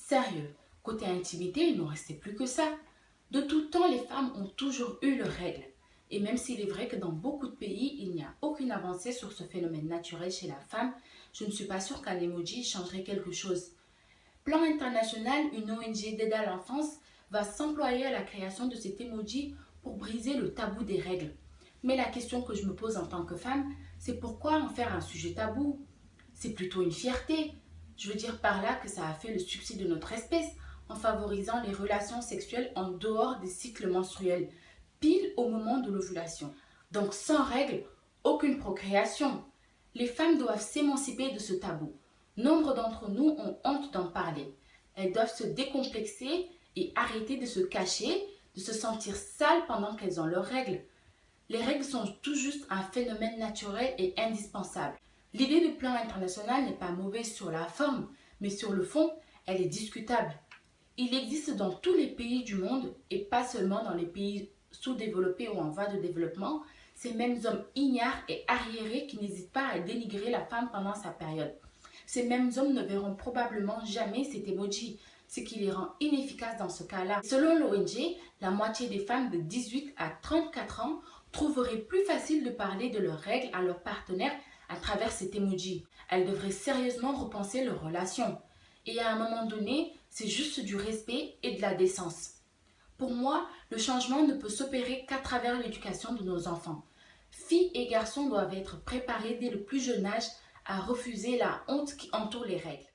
Sérieux, côté intimité, il n'en restait plus que ça. De tout temps, les femmes ont toujours eu leurs règles. Et même s'il est vrai que dans beaucoup de pays, il n'y a aucune avancée sur ce phénomène naturel chez la femme, je ne suis pas sûre qu'un emoji changerait quelque chose. Plan international, une ONG d'aide à l'enfance, va s'employer à la création de cet emoji pour briser le tabou des règles. Mais la question que je me pose en tant que femme, c'est pourquoi en faire un sujet tabou? C'est plutôt une fierté. Je veux dire par là que ça a fait le succès de notre espèce en favorisant les relations sexuelles en dehors des cycles menstruels, pile au moment de l'ovulation. Donc sans règles, aucune procréation. Les femmes doivent s'émanciper de ce tabou. Nombre d'entre nous ont honte d'en parler. Elles doivent se décomplexer et arrêter de se cacher, de se sentir sales pendant qu'elles ont leurs règles. Les règles sont tout juste un phénomène naturel et indispensable. L'idée du plan international n'est pas mauvaise sur la forme, mais sur le fond, elle est discutable. Il existe dans tous les pays du monde et pas seulement dans les pays sous-développés ou en voie de développement, ces mêmes hommes ignares et arriérés qui n'hésitent pas à dénigrer la femme pendant sa période. Ces mêmes hommes ne verront probablement jamais cet emoji, ce qui les rend inefficaces dans ce cas-là. Selon l'ONG, la moitié des femmes de 18 à 34 ans trouveraient plus facile de parler de leurs règles à leur partenaire à travers cet emoji. Elles devraient sérieusement repenser leurs relations. Et à un moment donné, c'est juste du respect et de la décence. Pour moi, le changement ne peut s'opérer qu'à travers l'éducation de nos enfants. Filles et garçons doivent être préparés dès le plus jeune âge à refuser la honte qui entoure les règles.